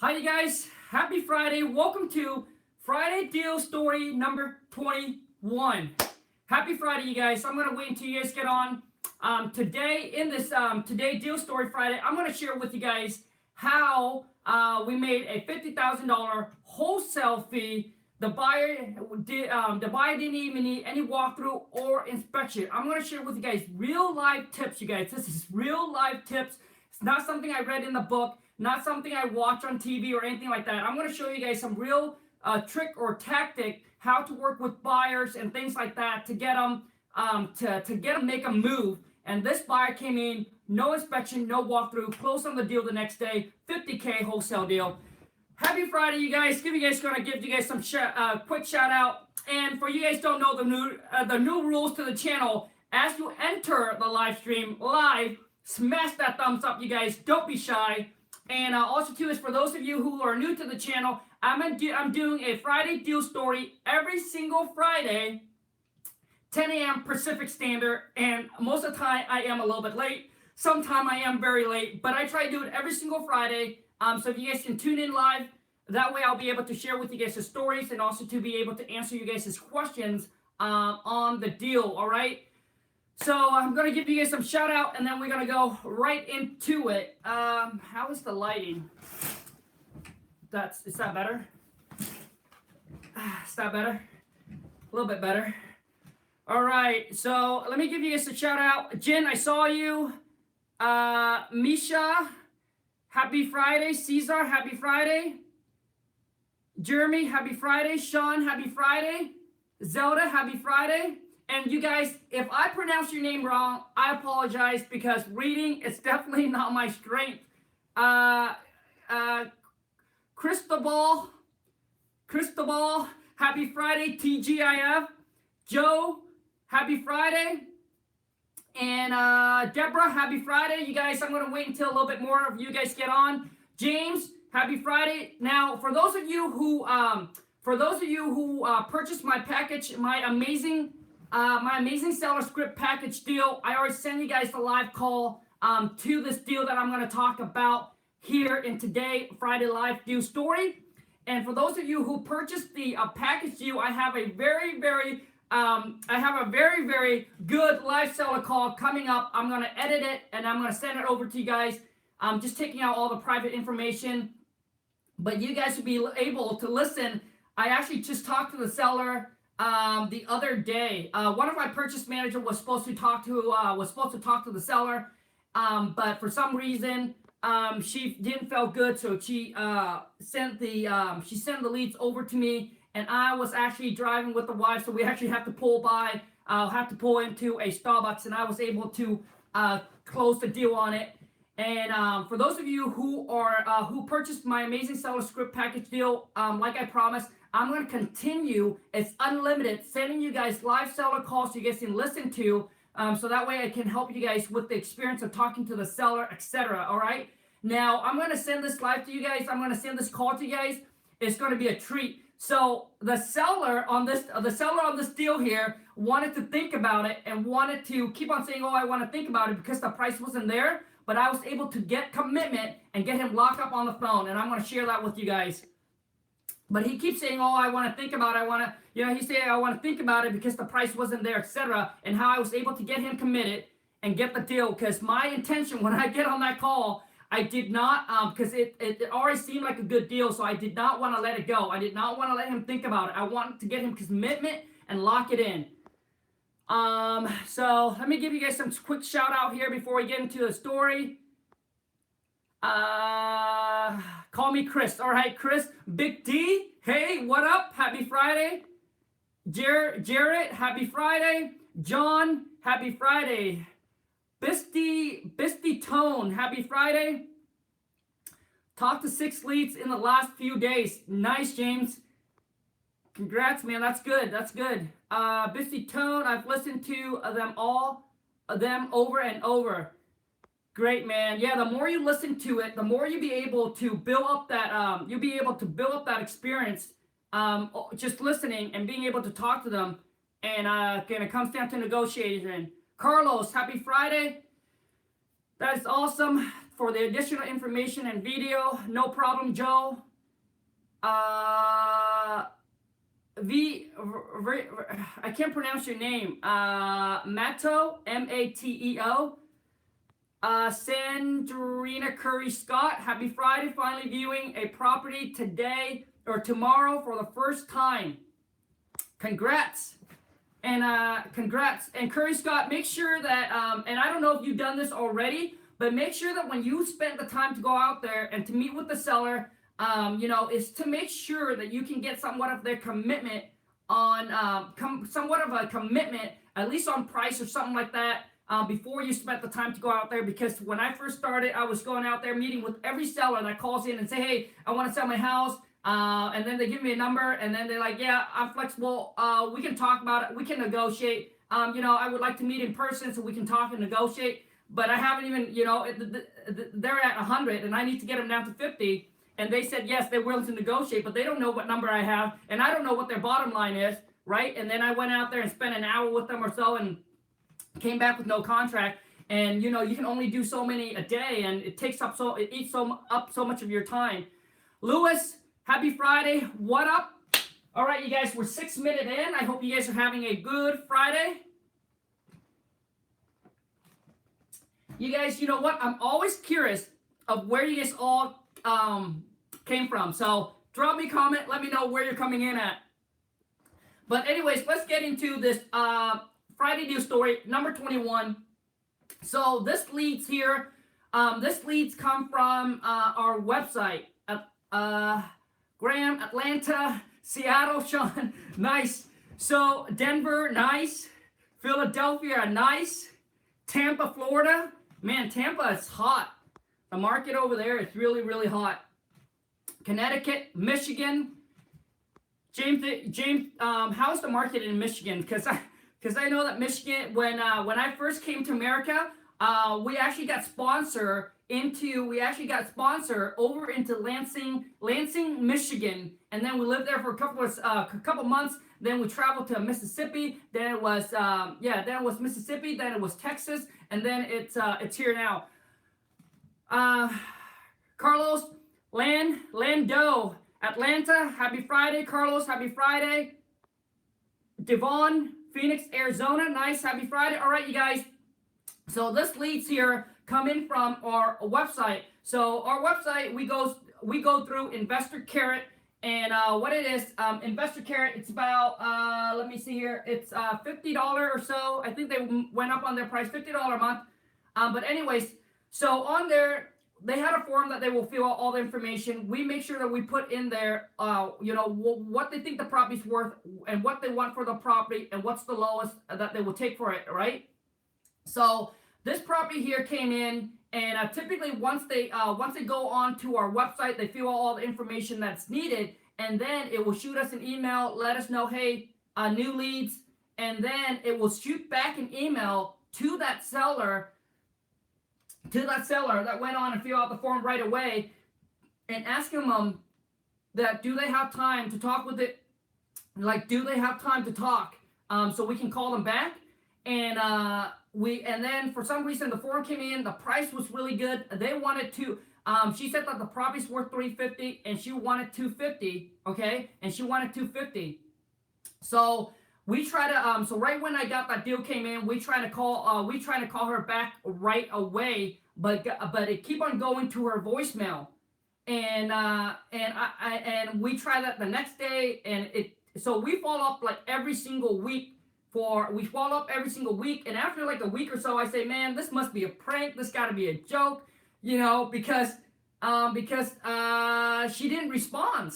Hi, you guys. Happy Friday. Welcome to Friday Deal Story number 21. Happy Friday, you guys. I'm going to wait until you guys get on. Today, in this Today Deal Story Friday, I'm going to share with you guys how we made a $50,000 wholesale fee. The buyer didn't even need any walkthrough or inspection. I'm going to share with you guys real life tips, you guys. This is real life tips. It's not something I read in the book. Not something I watch on TV or anything like that. I'm going to show you guys some real trick or tactic how to work with buyers and things like that to get them make a move. And this buyer came in, no inspection, no walkthrough, closed on the deal the next day, $50K wholesale deal. Happy Friday, you guys. Gonna give you guys some quick shout out. And for you guys don't know the new rules to the channel, as you enter the live stream live, smash that thumbs up, you guys. Don't be shy. And also, too, is for those of you who are new to the channel, I'm doing a Friday deal story every single Friday, 10 a.m. Pacific Standard. And most of the time, I am a little bit late. Sometimes I am very late. But I try to do it every single Friday. So if you guys can tune in live, that way I'll be able to share with you guys the stories and also to be able to answer you guys' questions on the deal, all right? So I'm going to give you guys some shout out and then we're going to go right into it. How is the lighting? Is that better? Is that better? A little bit better. All right, so let me give you guys a shout out. Jen, I saw you. Misha, happy Friday. Caesar, happy Friday. Jeremy, happy Friday. Sean, happy Friday. Zelda, happy Friday. And you guys, if I pronounce your name wrong, I apologize because reading is definitely not my strength. Cristobal, happy Friday. TGIF. Joe, happy Friday. And Deborah, happy Friday. You guys, I'm going to wait until a little bit more of you guys get on. James, happy Friday. Now, for those of you who purchased my package, my amazing seller script package deal, I already sent you guys the live call to this deal that I'm going to talk about here in today Friday live deal story. And for those of you who purchased the package deal, I have a very good live seller call coming up. I'm going to edit it and I'm going to send it over to you guys. I'm just taking out all the private information, but you guys will be able to listen. I actually just talked to the seller the other day. One of my purchase manager was supposed to talk to the seller, but for some reason she didn't feel good, so she sent the leads over to me, and I was actually driving with the wife, so we actually have to pull into a Starbucks, and I was able to close the deal on it. And for those of you who purchased my amazing seller script package deal, like I promised, I'm going to continue. It's unlimited, sending you guys live seller calls so you guys can listen to, so that way I can help you guys with the experience of talking to the seller, etc. All right. Now I'm going to send this live to you guys. I'm going to send this call to you guys. It's going to be a treat. So the seller on this deal here wanted to think about it and wanted to keep on saying, "Oh, I want to think about it," because the price wasn't there. But I was able to get commitment and get him locked up on the phone, and I'm going to share that with you guys. But he keeps saying, "Oh, I want to think about it. He's saying, I want to think about it because the price wasn't there, etc." And how I was able to get him committed and get the deal. Because my intention when I get on that call, I did not, because it already seemed like a good deal, so I did not want to let it go. I did not want to let him think about it. I wanted to get him commitment and lock it in. So let me give you guys some quick shout out here before we get into the story. Call me Chris. All right, Chris. Big D, hey, what up? Happy Friday. Jarrett, happy Friday. John, happy Friday. Bisty Tone, happy Friday. Talked to 6 leads in the last few days. Nice, James. Congrats, man. That's good. Bisty Tone, I've listened to them over and over. Great, man. Yeah, the more you listen to it, the more you'll be able to build up that experience, just listening and being able to talk to them. And again, it comes down to negotiation. Carlos, happy Friday. That is awesome. for the additional information and video. No problem, Joe. I can't pronounce your name. Mateo, Mateo. Sandrina Curry Scott, happy Friday. Finally viewing a property today or tomorrow for the first time. Congrats. And congrats. And Curry Scott, make sure that, and I don't know if you've done this already, but make sure that when you spend the time to go out there and to meet with the seller, is to make sure that you can get somewhat of their commitment on, somewhat of a commitment, at least on price or something like that, before you spent the time to go out there. Because when I first started, I was going out there meeting with every seller that calls in and say, hey, I want to sell my house. And then they give me a number, and then they're like, yeah, I'm flexible. We can talk about it. We can negotiate. I would like to meet in person so we can talk and negotiate. But I haven't even, they're at 100, and I need to get them down to 50. And they said, yes, they're willing to negotiate, but they don't know what number I have, and I don't know what their bottom line is, right? And then I went out there and spent an hour with them or so and came back with no contract. And, you can only do so many a day, and it eats up so much of your time. Lewis, happy Friday. What up? All right, you guys, we're 6 minutes in. I hope you guys are having a good Friday. You guys, you know what? I'm always curious of where you guys all came from. So drop me a comment. Let me know where you're coming in at. But anyways, let's get into this Friday news story, number 21. So this leads here. This leads come from our website. Graham, Atlanta, Seattle, Sean, nice. So Denver, nice. Philadelphia, nice. Tampa, Florida. Man, Tampa is hot. The market over there is really, really hot. Connecticut, Michigan. James, how's the market in Michigan? Because I know that Michigan, when I first came to America, we actually got sponsored over into Lansing, Michigan, and then we lived there for a couple months. Then we traveled to Mississippi. Then it was Mississippi. Then it was Texas, and then it's here now. Carlos Lando, Atlanta, happy Friday. Carlos, happy Friday. Devon, Phoenix, Arizona, nice, happy Friday. All right, you guys. So this leads here coming from our website. So our website, we go through Investor Carrot, and what it is, Investor Carrot, it's about let me see here, it's $50 or so. I think they went up on their price, $50 a month. But anyways, so on there, they had a form that they will fill out all the information. We make sure that we put in there, what they think the property's worth and what they want for the property and what's the lowest that they will take for it, right? So this property here came in, and typically once they go on to our website, they fill out all the information that's needed, and then it will shoot us an email, let us know, hey, new leads, and then it will shoot back an email to that seller that went on and fill out the form right away, and asking them that do they have time to talk with it, like do they have time to talk, so we can call them back. And and then for some reason the form came in, the price was really good. They wanted to, she said that the property's worth $350 and she wanted $250, okay? And she wanted $250. So we try to, so right when I got that deal came in, we trying to call her back right away, but it keep on going to her voicemail. And we try that the next day, and so we follow up like every single week. We follow up every single week, and after like a week or so, I say, man, this must be a prank. This got to be a joke, because she didn't respond.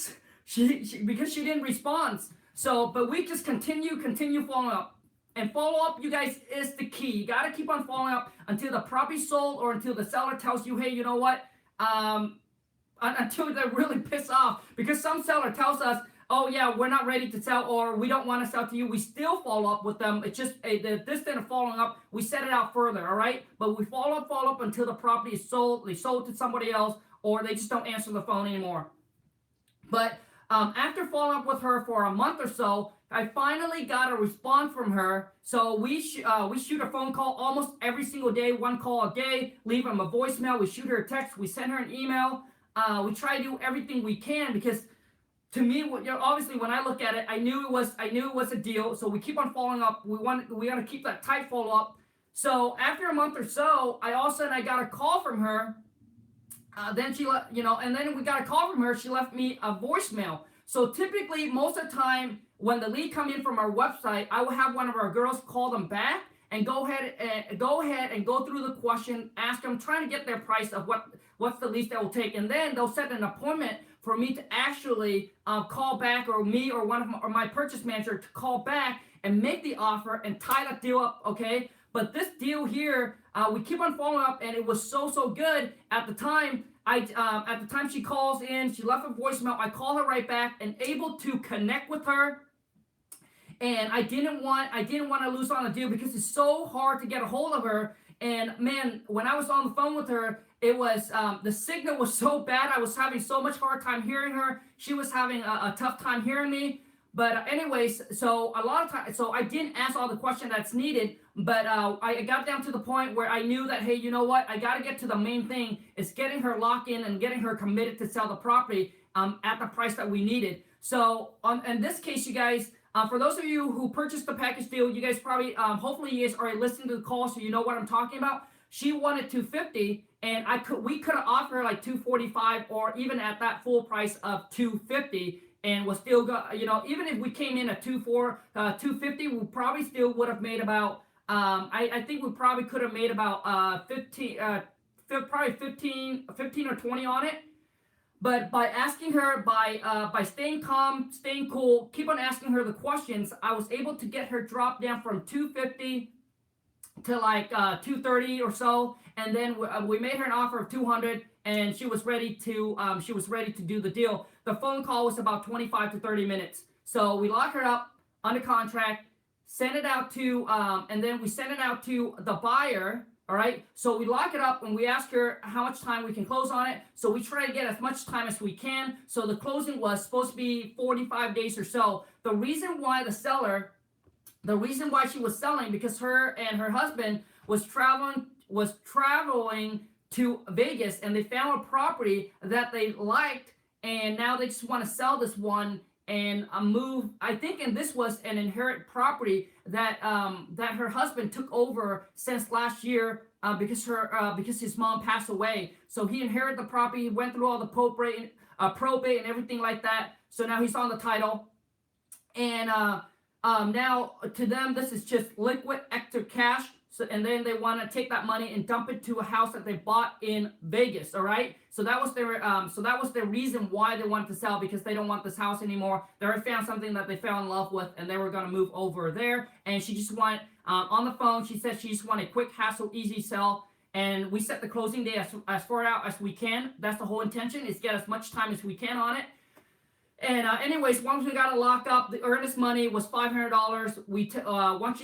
Because she didn't respond. So, but we just continue following up. And follow up, you guys, is the key. You got to keep on following up until the property's sold or until the seller tells you, hey, you know what? Until they're really pissed off. Because some seller tells us, oh yeah, we're not ready to sell, or we don't want to sell to you. We still follow up with them. It's just the distance of following up, we set it out further, all right? But we follow up until the property is sold. They sold to somebody else, or they just don't answer the phone anymore. But after following up with her for a month or so, I finally got a response from her. So we shoot a phone call almost every single day, one call a day. Leave them a voicemail. We shoot her a text. We send her an email. We try to do everything we can because, to me, obviously when I look at it, I knew it was a deal. So we keep on following up. We got to keep that tight follow up. So after a month or so, I all of a sudden I got a call from her. Then she and then we got a call from her. She left me a voicemail. So typically, most of the time, when the lead come in from our website, I will have one of our girls call them back and go ahead and go through the question, ask them, trying to get their price of what's the least that will take, and then they'll set an appointment for me to actually call back, or me or my purchase manager to call back and make the offer and tie that deal up. Okay, but this deal here, we keep on following up, and it was so good at the time. At the time she calls in, she left a voicemail. I call her right back and able to connect with her. And I didn't want to lose on the deal because it's so hard to get a hold of her. And man, when I was on the phone with her, it was the signal was so bad. I was having so much hard time hearing her. She was having a tough time hearing me. But anyways, so a lot of times, so I didn't ask all the question that's needed, but I got down to the point where I knew that, hey, you know what? I got to get to the main thing, is getting her locked in and getting her committed to sell the property at the price that we needed. So in this case, you guys, for those of you who purchased the package deal, you guys probably, hopefully you guys already listened to the call, so you know what I'm talking about. She wanted $250, and we could have offered her like $245, or even at that full price of $250. And was still even if we came in at $250, we probably still would have made about I think we probably could have made about 15 or 20 on it. But by asking her, by staying calm, staying cool, keep on asking her the questions, I was able to get her dropped down from $250 to like $230 or so, and then we made her an offer of $200, and she was ready to do the deal. The phone call was about 25 to 30 minutes. So we locked her up under contract, sent it out to, and then we sent it out to the buyer. All right. So we lock it up and we ask her how much time we can close on it. So we try to get as much time as we can. So the closing was supposed to be 45 days or so. The reason why she was selling, because her and her husband was traveling to Vegas, and they found a property that they liked, and now they just want to sell this one and move. I think, and this was an inherent property that her husband took over since last year because his mom passed away. So he inherited the property. He went through all the probate and everything like that. So now he's on the title, and now to them this is just liquid extra cash. So, and then they want to take that money and dump it to a house that they bought in Vegas. All right. So that was their reason why they wanted to sell, because they don't want this house anymore. They already found something that they fell in love with, and they were going to move over there. And she just wanted, on the phone, she said she just wanted a quick, hassle, easy sell. And we set the closing day as far out as we can. That's the whole intention, is get as much time as we can on it. And anyways, once we got it locked up, the earnest money was $500. Once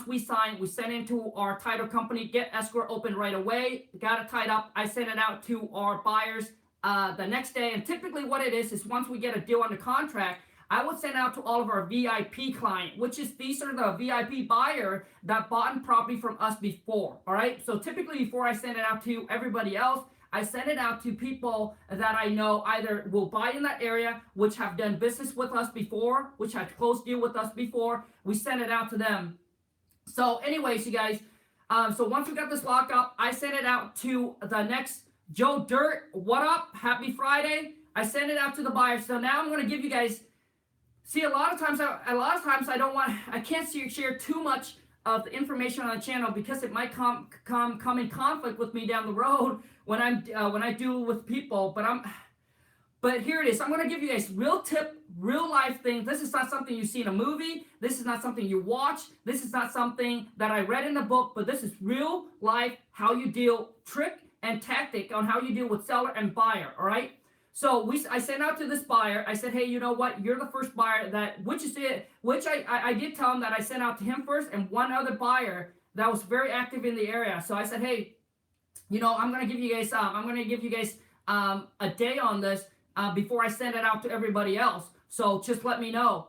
we signed, we sent it to our title company, get escrow open right away, got it tied up. I sent it out to our buyers the next day. And typically what it is once we get a deal under contract, I would send out to all of our VIP client, these are the VIP buyer that bought property from us before. All right. So typically before I send it out to everybody else, I send it out to people that I know either will buy in that area, which have done business with us before, which have closed deal with us before. We send it out to them. So anyways, you guys, so once we got this locked up, I sent it out to the next Joe Dirt. What up? Happy Friday. I sent it out to the buyer. So now I'm going to give you guys, see, a lot of times I can't share too much of the information on the channel because it might come in conflict with me down the road when I deal with people. But here it is. I'm going to give you guys real tip, real life things. This is not something you see in a movie. This is not something you watch. This is not something that I read in a book, but this is real life, how you deal, trick and tactic on how you deal with seller and buyer. All right. So I sent out to this buyer. I said, hey, you know what? You're the first buyer which I did tell him that I sent out to him first, and one other buyer that was very active in the area. So I said, hey, I'm going to give you guys a day on this before I send it out to everybody else. So just let me know.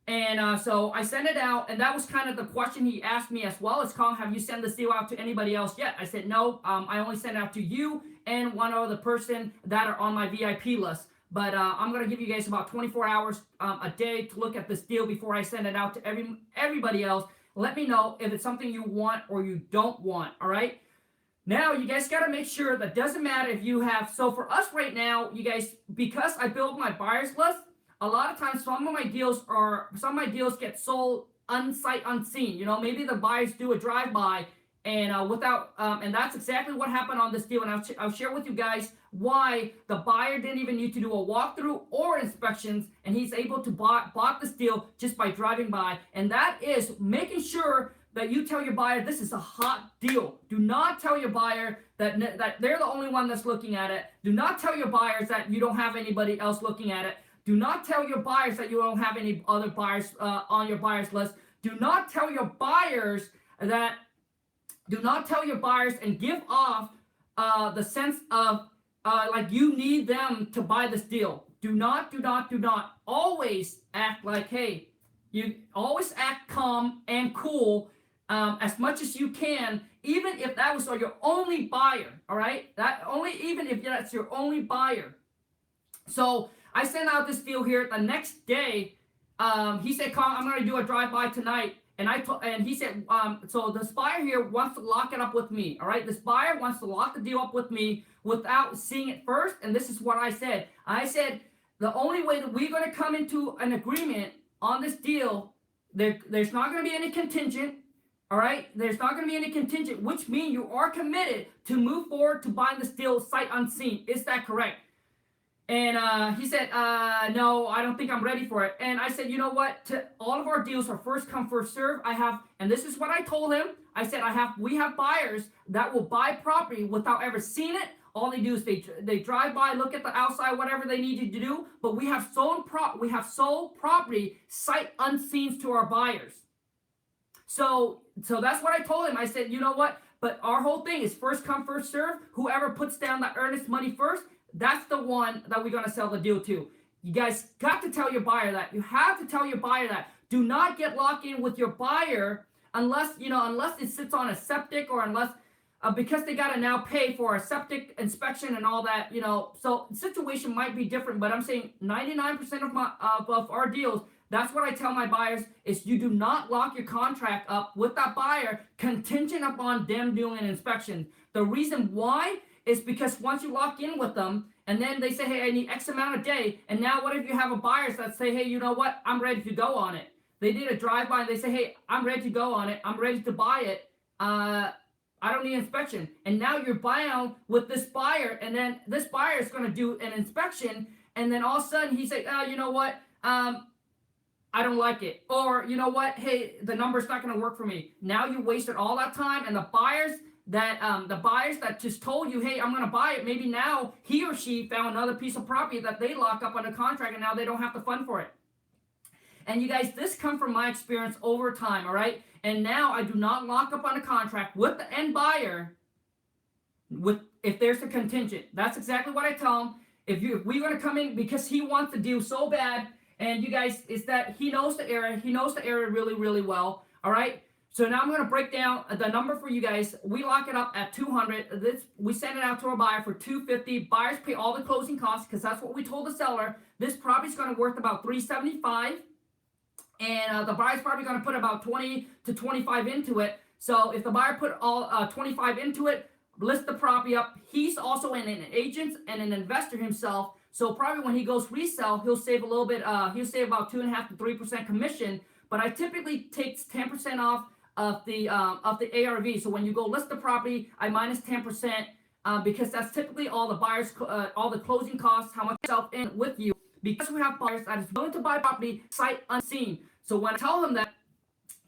And so I sent it out, and that was kind of the question he asked me as well. Is, Kong, have you sent this deal out to anybody else yet? I said, no, I only sent it out to you and one other person that are on my VIP list. But I'm going to give you guys about 24 hours a day to look at this deal before I send it out to everybody else. Let me know if it's something you want or you don't want, all right? Now, you guys got to make sure that doesn't matter if you have, so for us right now, you guys, because I build my buyers list, a lot of times some of my deals get sold unsight unseen. You know, maybe the buyers do a drive-by and and that's exactly what happened on this deal. And I'll share with you guys why the buyer didn't even need to do a walkthrough or inspections, and he's able to bought this deal just by driving by. And that is making sure that you tell your buyer this is a hot deal. Do not tell your buyer that they're the only one that's looking at it. Do not tell your buyers that you don't have anybody else looking at it. Do not tell your buyers that you don't have any other buyers on your buyers list. Do not tell your buyers that. Do not tell your buyers and give off the sense of like you need them to buy this deal. Do not always act like, hey, you always act calm and cool as much as you can, even if that was your only buyer, all right? Even if that's your only buyer. So I sent out this deal here the next day. He said, Kong, I'm going to do a drive-by tonight. And he said, so this buyer here wants to lock it up with me, all right? This buyer wants to lock the deal up with me without seeing it first, and this is what I said. I said, the only way that we're going to come into an agreement on this deal, there's not going to be any contingent, all right? There's not going to be any contingent, which means you are committed to move forward to buying this deal sight unseen. Is that correct? And he said, no, I don't think I'm ready for it. And I said, you know what? All of our deals are first come, first serve. And this is what I told him. I said, we have buyers that will buy property without ever seeing it. All they do is they drive by, look at the outside, whatever they need you to do. But we have sold property sight unseen to our buyers. So that's what I told him. I said, you know what? But our whole thing is first come, first serve. Whoever puts down the earnest money first, that's the one that we're going to sell the deal to. You guys got to tell your buyer that. You have to tell your buyer that. Do not get locked in with your buyer unless it sits on a septic, or unless because they got to now pay for a septic inspection and all that, So the situation might be different, but I'm saying 99% of our deals, that's what I tell my buyers is you do not lock your contract up with that buyer contingent upon them doing an inspection. The reason why is because once you lock in with them, and then they say, hey, I need X amount a day, and now what if you have a buyers that say, hey, you know what, I'm ready to go on it. They did a drive-by, and they say, hey, I'm ready to go on it. I'm ready to buy it. I don't need inspection. And now you're buying with this buyer, and then this buyer is going to do an inspection, and then all of a sudden he say, you know what, I don't like it. Or, you know what, hey, the number's not going to work for me. Now you wasted all that time, and the buyers that just told you, hey, I'm going to buy it, maybe now he or she found another piece of property that they lock up under contract, and now they don't have to fund for it. And you guys, this comes from my experience over time, all right? And now I do not lock up on a contract with the end buyer if there's a contingent. That's exactly what I tell him. If we're going to come in because he wants the deal so bad, and you guys, it's that he knows the area. He knows the area really, really well, all right? So now I'm going to break down the number for you guys. We lock it up at $200. We send it out to our buyer for $250. Buyers pay all the closing costs because that's what we told the seller. This property is going to worth about $375, and the buyer's probably going to put about 20 to 25 into it. So if the buyer put all 25 into it, list the property up. He's also an agent and an investor himself. So probably when he goes resell, he'll save a little bit. He'll save about 2.5 to 3% commission. But I typically take 10% off of the ARV. So when you go list the property, I minus 10% because that's typically all the buyers, all the closing costs, how much self in with you. Because we have buyers that is willing to buy property sight unseen. So when I tell them that,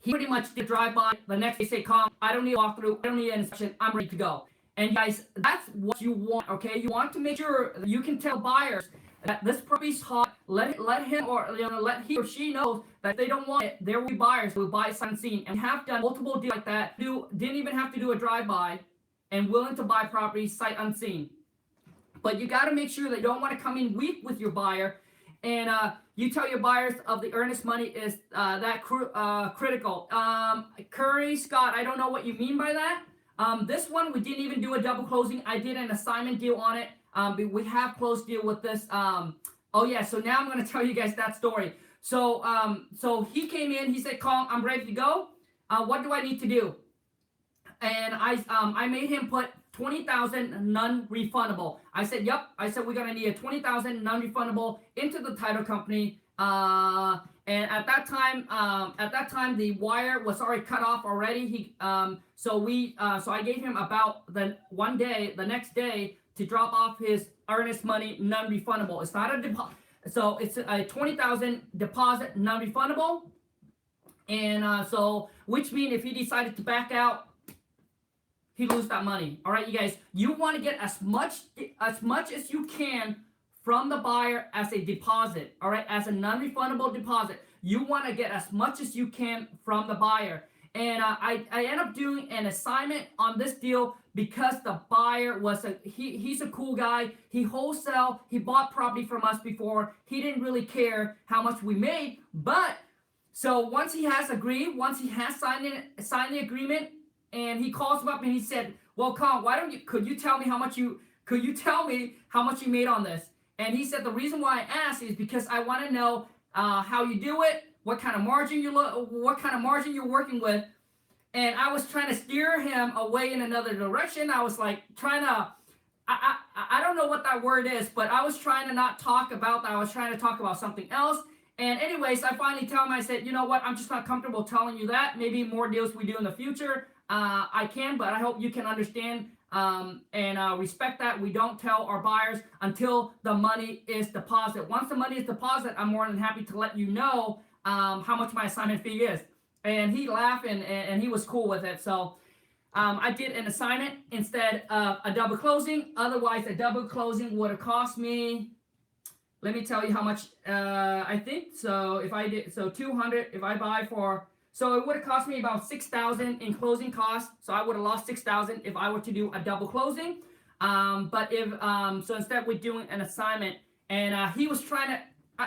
he pretty much did drive by. The next day say, "Calm, I don't need a walkthrough. I don't need an inspection. I'm ready to go." And guys, that's what you want. Okay, you want to make sure that you can tell buyers that this property's hot. Let him or let he or she know that if they don't want it, there will be buyers who will buy sight unseen, and have done multiple deals like that. Didn't even have to do a drive-by, and willing to buy property sight unseen. But you got to make sure that you don't want to come in weak with your buyer, and you tell your buyers of the earnest money is critical. Curry, Scott, I don't know what you mean by that. This one, we didn't even do a double closing. I did an assignment deal on it. We have closed deal with this. Oh yeah, so now I'm going to tell you guys that story. So he came in, he said, Kong, I'm ready to go. What do I need to do? And I made him put 20,000 non-refundable. I said, yep. I said, we're going to need a 20,000 non-refundable into the title company. And at that time, the wire was already cut off already. So I gave him about the next day to drop off his earnest money non-refundable. It's not a deposit. So it's a 20,000 deposit non-refundable. And so, which means if he decided to back out, he lose that money. All right, you guys, you want to get as much as you can from the buyer as a deposit. All right, as a non-refundable deposit, you want to get as much as you can from the buyer. And I end up doing an assignment on this deal because the buyer was he's a cool guy. He wholesale. He bought property from us before. He didn't really care how much we made, but so once he has signed the agreement. And he calls him up and he said, well, Kong, could you tell me how much you made on this? And he said, the reason why I asked is because I want to know how you do it, what kind of margin you're working with. And I was trying to steer him away in another direction. I was like I don't know what that word is, but I was trying to not talk about that. I was trying to talk about something else. And anyways, I finally tell him, I said, you know what, I'm just not comfortable telling you that. Maybe more deals we do in the future. I can, but I hope you can understand and respect that. We don't tell our buyers until the money is deposited. Once the money is deposited, I'm more than happy to let you know how much my assignment fee is. And he laughed and he was cool with it. So I did an assignment instead of a double closing. Otherwise, a double closing would have cost me, let me tell you how much I think. So if I did, so 200, if I buy for, so it would have cost me about 6,000 in closing costs. So I would have lost 6,000 if I were to do a double closing. But if so instead we're doing an assignment, and he was trying to,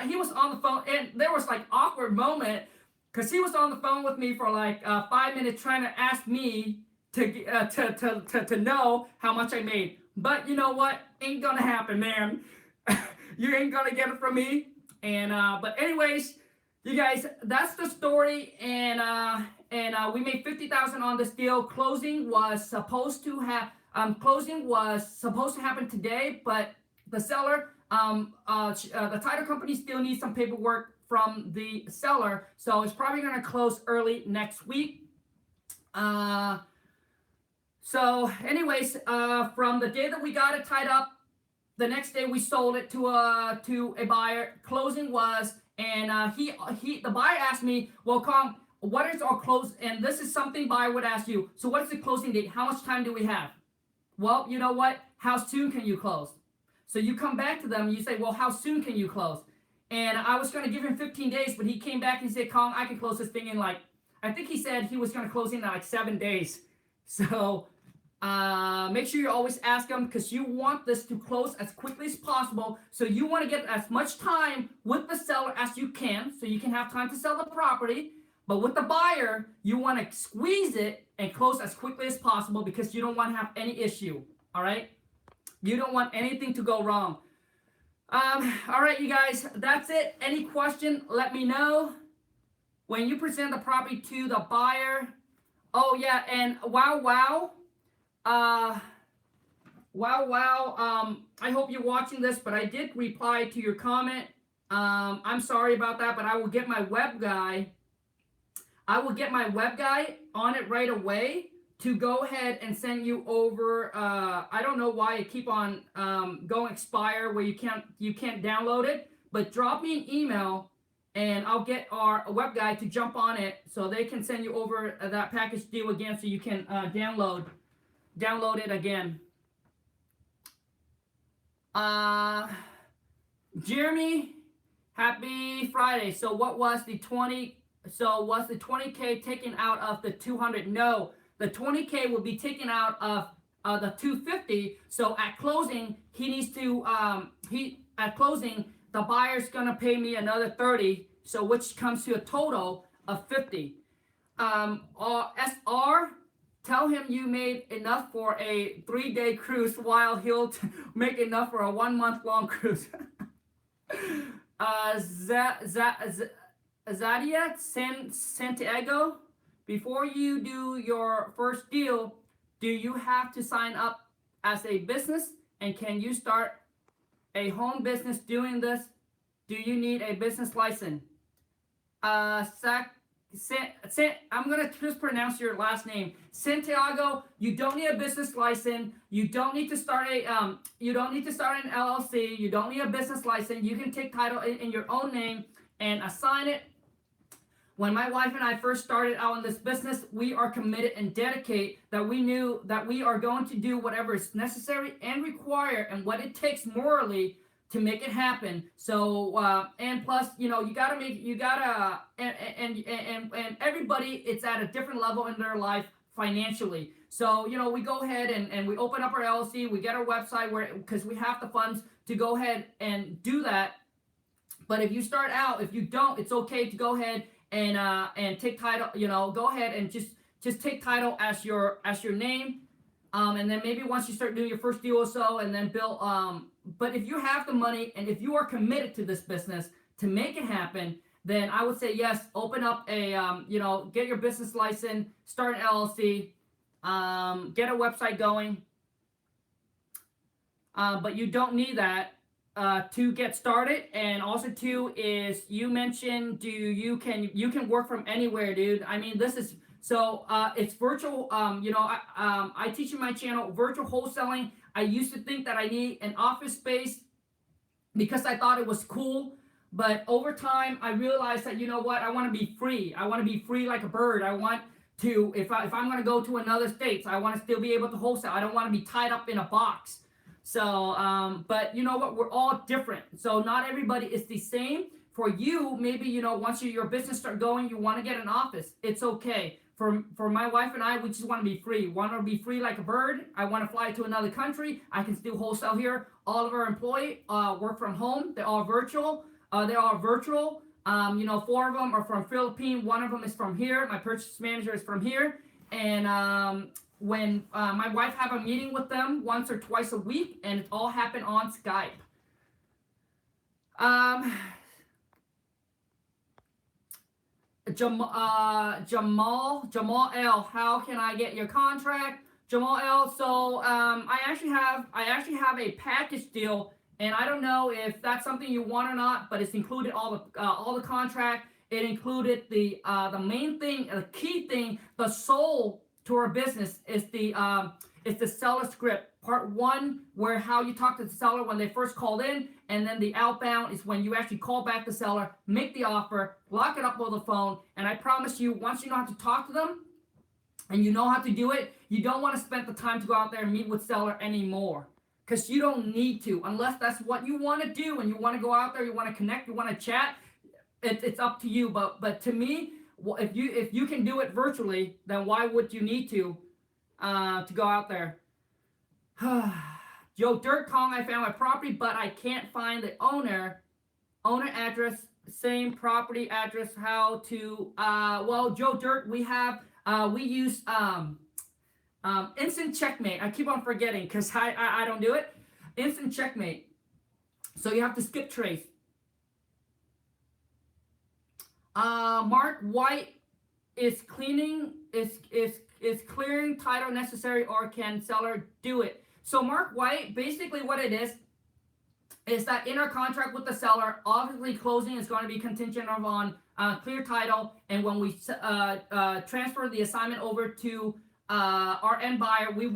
he was on the phone, and there was like awkward moment because he was on the phone with me for like 5 minutes trying to ask me to know how much I made. But you know what? Ain't gonna happen, man. You ain't gonna get it from me. And but anyways, you guys, that's the story. And we made 50,000 on this deal. Closing was supposed to happen today, but the seller, the title company still needs some paperwork from the seller, so it's probably gonna close early next week. So anyways, from the day that we got it tied up, the next day we sold it to a buyer. Closing was, and the buyer asked me, well, Kong, what is our close? And this is something buyer would ask you. So what is the closing date? How much time do we have? Well, you know what? How soon can you close? So you come back to them and you say, well, how soon can you close? And I was going to give him 15 days, but he came back and said, Kong, I can close this thing in like, I think he said he was going to close in like 7 days. So make sure you always ask them, because you want this to close as quickly as possible. So you want to get as much time with the seller as you can, so you can have time to sell the property. But with the buyer, you want to squeeze it and close as quickly as possible, because you don't want to have any issue. All right? You don't want anything to go wrong. All right, you guys, that's it. Any question, let me know. When you present the property to the buyer. Oh yeah, and wow. I hope you're watching this, but I did reply to your comment. I'm sorry about that, but I will get my web guy. On it right away to go ahead and send you over. I don't know why it keep on going expire where you can't download it, but drop me an email and I'll get our web guy to jump on it so they can send you over that package deal again, so you can download it again. Jeremy, happy Friday. So what was the 20? So was the 20K taken out of the 200? No, the 20K will be taken out of the 250. So at closing, he needs to the buyer's gonna pay me another 30, so which comes to a total of 50. SR, tell him you made enough for a 3-day cruise while he'll make enough for a 1-month-long cruise. Zadia Santiago, before you do your first deal, do you have to sign up as a business? And can you start a home business doing this? Do you need a business license? I'm gonna just pronounce your last name, Santiago. You don't need a business license. You don't need to start an LLC. You don't need a business license. You can take title in your own name and assign it. When my wife and I first started out in this business, we are committed and dedicated that we knew that we are going to do whatever is necessary and required and what it takes morally to make it happen. So and plus, you gotta and everybody, it's at a different level in their life financially. So we go ahead and we open up our LLC, we get our website because we have the funds to go ahead and do that. But if you start out, if you don't, it's okay to go ahead and take title. Go ahead and just take title as your name, and then maybe once you start doing your first deal or so, and then build. But if you have the money and if you are committed to this business to make it happen, then I would say yes. Open up a get your business license, start an LLC, get a website going. But you don't need that to get started. And also too is you mentioned you can work from anywhere, dude. I mean, this is so it's virtual. I teach in my channel virtual wholesaling. I used to think that I need an office space because I thought it was cool, but over time I realized that I want to be free. I want to be free like a bird. I want to, if I'm going to go to another state, I want to still be able to wholesale. I don't want to be tied up in a box. So, but you know what? We're all different. So not everybody is the same. For you, maybe, once your business start going, you want to get an office. It's okay. For my wife and I, we just want to be free. Want to be free like a bird. I want to fly to another country. I can still wholesale here. All of our employees work from home. They're all virtual. 4 of them are from Philippines. 1 of them is from here. My purchase manager is from here. And when my wife have a meeting with them once or twice a week, and it all happened on Skype. Jamal L, how can I get your contract? Jamal L, so I actually have a package deal, and I don't know if that's something you want or not, but it's included all the contract. It included the main thing, the key thing, the soul to our business is the seller script. Part 1, where how you talk to the seller when they first called in, and then the outbound is when you actually call back the seller, make the offer, lock it up over the phone, and I promise you, once you know how to talk to them and you know how to do it, you don't want to spend the time to go out there and meet with seller anymore, because you don't need to, unless that's what you want to do and you want to go out there, you want to connect, you want to chat. It's up to you, but to me, if you can do it virtually, then why would you need to go out there? Joe Dirt Kong, I found my property, but I can't find the owner address, same property address. How to well, Joe Dirt, we use instant checkmate. I keep on forgetting because I don't do it. Instant checkmate. So you have to skip trace. Mark White, is clearing title necessary, or can seller do it? So Mark White, basically what it is that in our contract with the seller, obviously closing is going to be contingent on clear title, and when we transfer the assignment over to our end buyer, we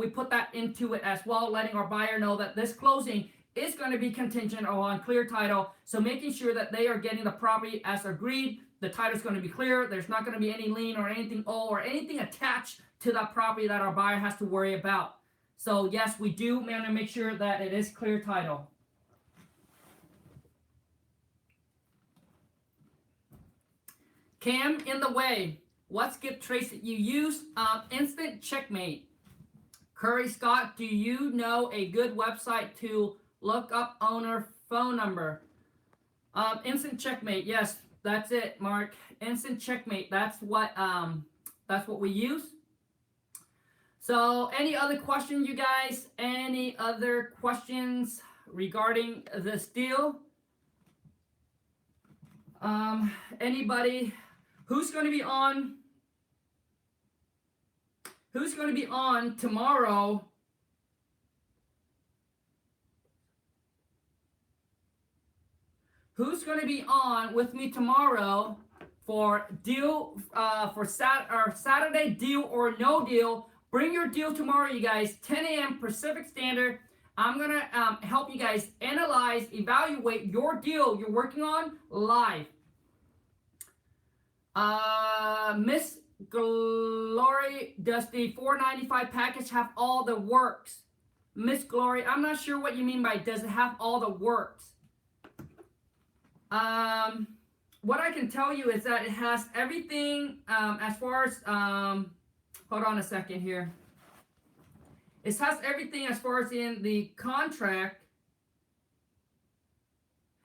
put that into it as well, letting our buyer know that this closing is going to be contingent on clear title. So making sure that they are getting the property as agreed. The title is going to be clear. There's not going to be any lien or anything or anything attached to that property that our buyer has to worry about. So yes, we do want to make sure that it is clear title. Cam in the way. What skip trace that you use? Instant checkmate. Curry Scott, do you know a good website to look up owner phone number. Instant checkmate. Yes, that's it, Mark. Instant checkmate. That's what we use. So, any other questions, you guys? Any other questions regarding this deal? Anybody? Who's going to be on? Who's going to be on tomorrow? Who's going to be on with me tomorrow for deal for Saturday deal or no deal? Bring your deal tomorrow, you guys. 10 a.m. Pacific Standard. I'm going to help you guys analyze, evaluate your deal you're working on live. Miss Glory, does the $4.95 package have all the works? Miss Glory, I'm not sure what you mean by does it have all the works. What I can tell you is that it has everything as far as, hold on a second here. It has everything as far as in the contract.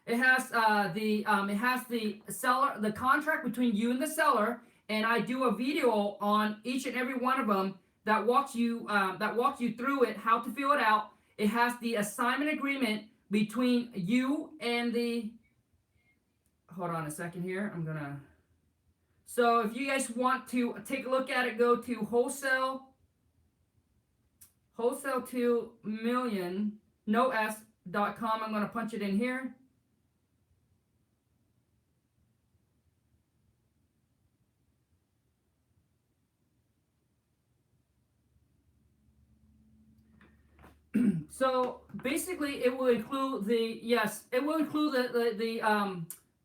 It has the seller, the contract between you and the seller, and I do a video on each and every one of them that walks you through it, how to fill it out. It has the assignment agreement between you and the. Hold on a second here. So if you guys want to take a look at it, go to Wholesale 2 million, no s.com. I'm going to punch it in here. So basically, it will include the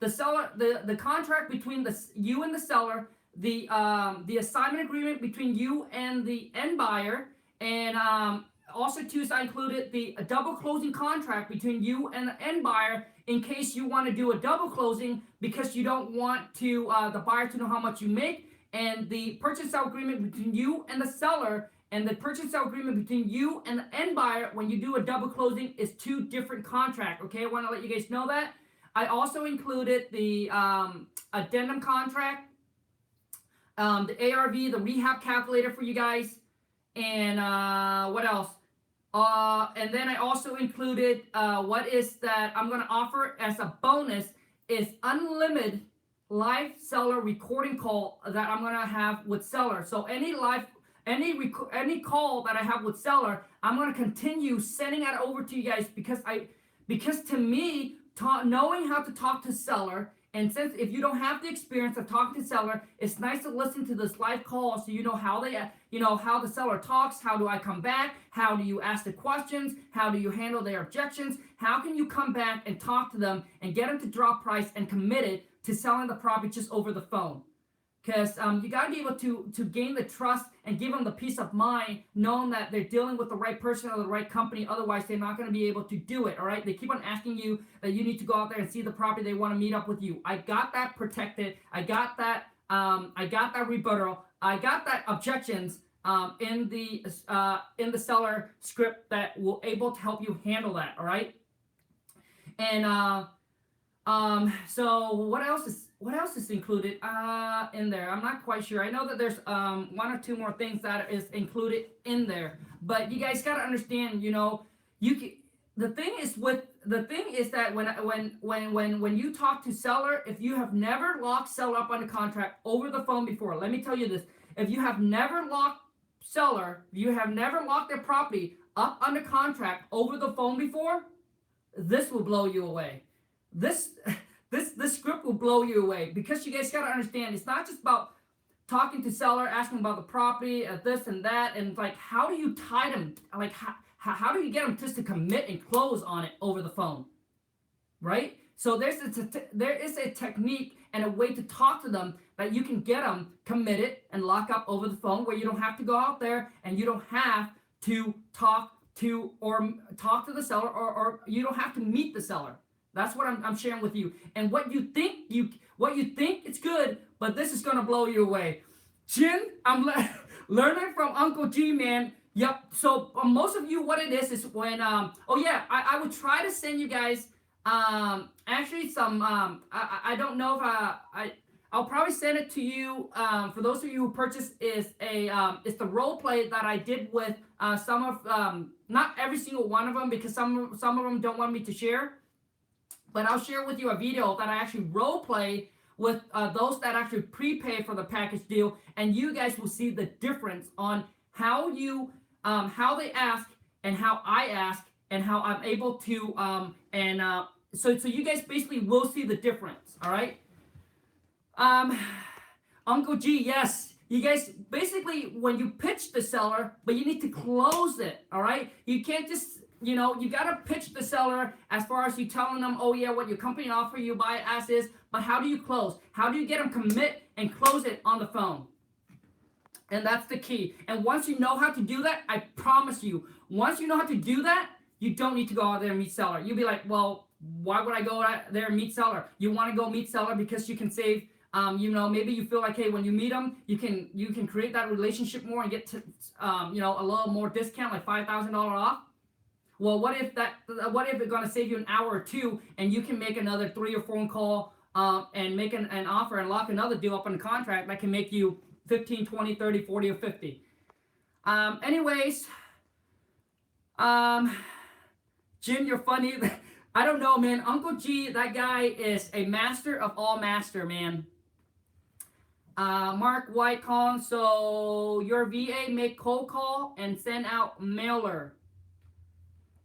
seller, the contract between you and the seller, the assignment agreement between you and the end buyer, and also too, I included the double closing contract between you and the end buyer in case you want to do a double closing because you don't want to the buyer to know how much you make, and the purchase sale agreement between you and the seller. And the purchase sale agreement between you and the end buyer, when you do a double closing, is two different contracts. Okay, I want to let you guys know that. I also included the addendum contract, the ARV, the rehab calculator for you guys, and what else? And then I also included what is that I'm going to offer as a bonus is unlimited live seller recording call that I'm going to have with seller. So any call that I have with seller, I'm going to continue sending that over to you guys because to me, knowing how to talk to seller, and since if you don't have the experience of talking to seller, it's nice to listen to this live call so you know how how the seller talks. How do I come back? How do you ask the questions? How do you handle their objections? How can you come back and talk to them and get them to drop price and committed to selling the property just over the phone? Because you got to be able to gain the trust and give them the peace of mind knowing that they're dealing with the right person or the right company. Otherwise, they're not going to be able to do it, all right? They keep on asking you that you need to go out there and see the property. They want to meet up with you. I got that protected. I got that rebuttal. I got that objections in the seller script that will able to help you handle that, all right? And so what else is included in there? I'm not quite sure. I know that there's one or two more things that is included in there, but you guys got to understand, the thing is that when you talk to seller, if you have never locked seller up on a contract over the phone before, let me tell you this: if you have never locked their property up under contract over the phone before, this will blow you away. This script will blow you away because you guys got to understand, it's not just about talking to seller, asking about the property, this and that, and like how do you tie them? Like how do you get them just to commit and close on it over the phone, right? So there is a technique and a way to talk to them that you can get them committed and lock up over the phone, where you don't have to go out there and you don't have to talk to the seller or you don't have to meet the seller. That's what I'm sharing with you. And what you think it's good, but this is gonna blow you away. Jin, I'm learning from Uncle G, man. Yep. So most of you, what it is when I would try to send you guys actually some I don't know if I'll probably send it to you. For those of you who purchased, is a it's the role play that I did with some of not every single one of them, because some of them don't want me to share, but I'll share with you a video that I actually role play with those that actually prepay for the package deal, and you guys will see the difference on how you how they ask and how I ask and how I'm able to so you guys basically will see the difference. All right. Uncle G, yes. You guys basically, when you pitch the seller, but you need to close it. All right. You can't just, you know, you got to pitch the seller as far as you telling them, oh yeah, what your company offer, you buy it as is, but how do you close? How do you get them commit and close it on the phone? And that's the key. And once you know how to do that, I promise you, once you know how to do that, you don't need to go out there and meet seller. You'll be like, well, why would I go out there and meet seller? You want to go meet seller because you can save, you know, maybe you feel like, hey, when you meet them, you can create that relationship more and get to, you know, a little more discount, like $5,000 off. Well, what if it's going to save you an hour or two, and you can make another 3 or 4 phone call and make an offer and lock another deal up on the contract that can make you 15, 20, 30, 40, or 50. Anyways, Jim, you're funny. I don't know, man. Uncle G, that guy is a master of all master, man. Mark White calling. So your VA make cold call and send out mailer.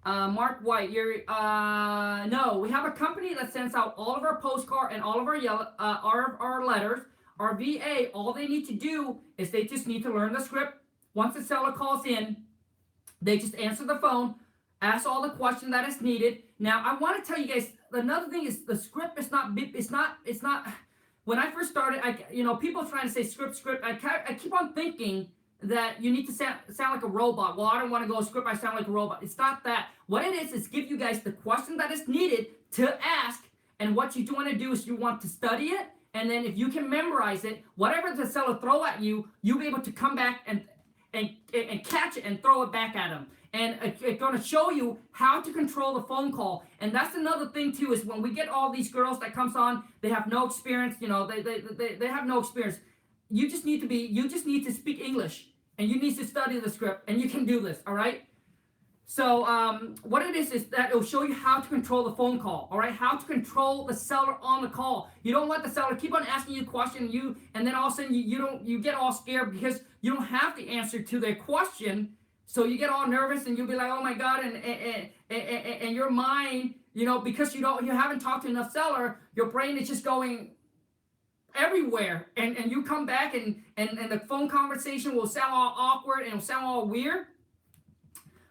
Mark White, you're no, we have a company that sends out all of our postcard and all of our letters. Our VA, all they need to do is they just need to learn the script. Once the seller calls in, they just answer the phone, ask all the questions that is needed. Now, I want to tell you guys, another thing is the script is not, when I first started, people trying to say script, I keep on thinking that you need to sound like a robot. Well, I don't want to go script, I sound like a robot. It's not that. What it is give you guys the question that is needed to ask, and what you want to do is you want to study it, and then if you can memorize it, whatever the seller throw at you, you'll be able to come back and catch it and throw it back at them. And it's going to show you how to control the phone call. And that's another thing too, is when we get all these girls that comes on, they have no experience, they have no experience. You just need to speak English, and you need to study the script, and you can do this, all right? So what it is that it'll show you how to control the phone call, all right? How to control the seller on the call. You don't let the seller keep on asking you a question, and then all of a sudden you get all scared because you don't have the answer to their question. So you get all nervous, and you'll be like, oh my God, and your mind, because you haven't talked to enough seller, your brain is just going everywhere, and you come back and the phone conversation will sound all awkward and it'll sound all weird.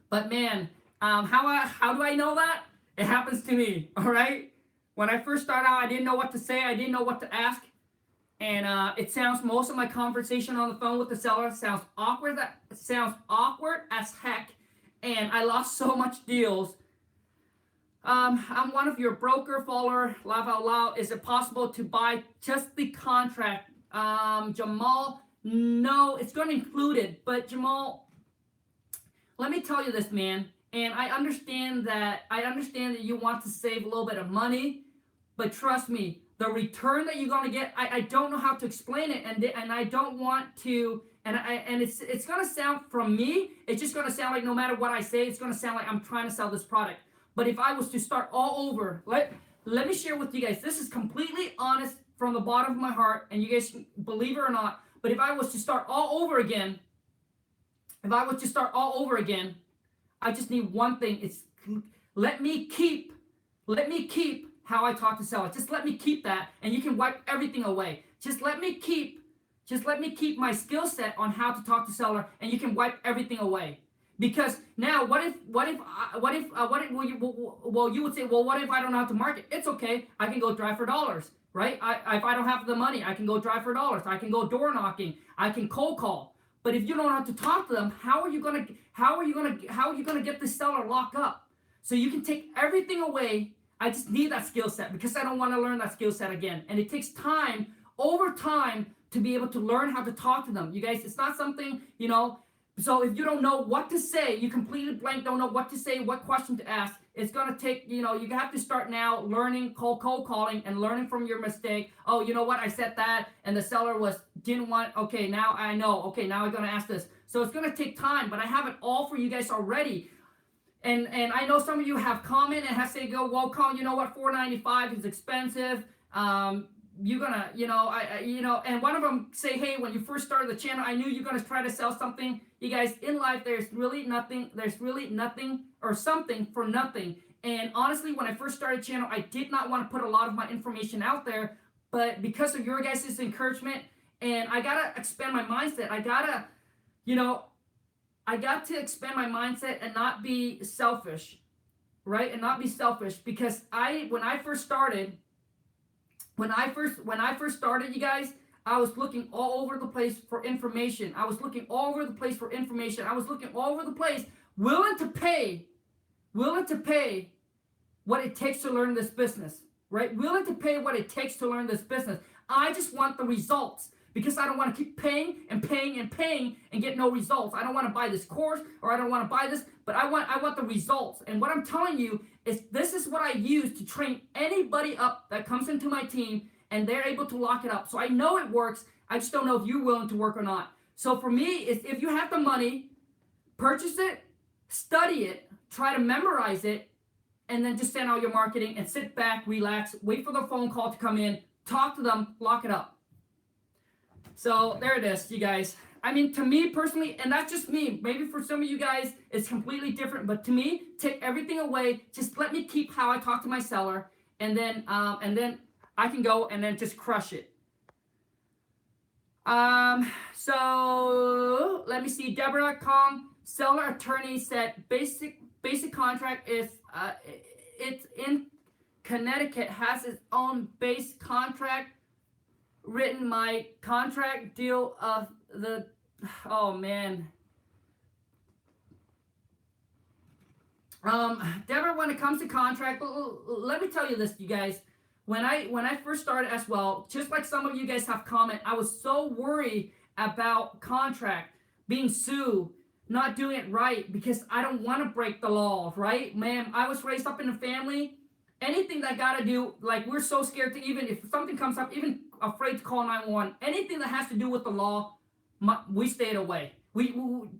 But man, how do I know that? It happens to me, all right? When I first started out, I didn't know what to say. I didn't know what to ask. And most of my conversation on the phone with the seller sounds awkward. That sounds awkward as heck. And I lost so much deals. I'm one of your broker follower. Laugh out loud. Is it possible to buy just the contract? Jamal, no, it's going to include it. But Jamal, let me tell you this, man. And I understand that you want to save a little bit of money, but trust me, the return that you're going to get, I don't know how to explain it, and I don't want to, and it's going to sound, from me, it's just going to sound like no matter what I say, it's going to sound like I'm trying to sell this product. But if I was to start all over, let me share with you guys, this is completely honest from the bottom of my heart, and you guys believe it or not, but if I was to start all over again, I just need one thing. It's let me keep how I talk to sellers. Just let me keep that, and you can wipe everything away. Just let me keep my skill set on how to talk to seller, and you can wipe everything away. Because now, what if you would say, well, what if I don't know how to market? It's okay. I can go drive for dollars, right? If I don't have the money, I can go drive for dollars. I can go door knocking. I can cold call. But if you don't know how to talk to them, how are you gonna get the seller locked up? So you can take everything away. I just need that skill set because I don't want to learn that skill set again. And it takes time, over time, to be able to learn how to talk to them. You guys, it's not something, So if you don't know what to say, you completely blank, don't know what to say, what question to ask, it's going to take, you have to start now learning cold calling and learning from your mistake. Oh, you know what? I said that and the seller didn't want, okay, now I know. Okay, now I'm going to ask this. So it's going to take time, but I have it all for you guys already. And I know some of you have comment and have said, well, Colin, you know what? $4.95 is expensive. You're gonna, and one of them say, hey, when you first started the channel, I knew you're gonna try to sell something. You guys, in life, there's really nothing or something for nothing. And honestly, when I first started the channel, I did not want to put a lot of my information out there, but because of your guys' encouragement, and I gotta expand my mindset. I got to expand my mindset and not be selfish, right? And not be selfish, because when I first started, you guys, I was looking all over the place for information. I was looking all over the place, willing to pay what it takes to learn this business, right? Willing to pay what it takes to learn this business. I just want the results, because I don't want to keep paying and get no results. I don't want to buy this course, or I don't want to buy this, but I want the results. And what I'm telling you is, this is what I use to train anybody up that comes into my team, and they're able to lock it up. So I know it works. I just don't know if you're willing to work or not. So for me, if you have the money, purchase it, study it, try to memorize it, and then just send out your marketing and sit back, relax, wait for the phone call to come in, talk to them, lock it up. So there it is, you guys. I mean, to me personally, and that's just me. Maybe for some of you guys, it's completely different. But to me, take everything away. Just let me keep how I talk to my seller, and then I can go and then just crush it. So let me see. Deborah Kong, seller attorney, said basic contract is it's in Connecticut, has its own base contract. Written my contract deal of the, oh man. Deborah, when it comes to contract, let me tell you this, you guys. When I first started as well, just like some of you guys have comment, I was so worried about contract, being sued, not doing it right, because I don't want to break the law, right? Man, I was raised up in a family. Anything that I gotta do, like, we're so scared to, even if something comes up, even afraid to call 911. Anything that has to do with the law, we stayed away. We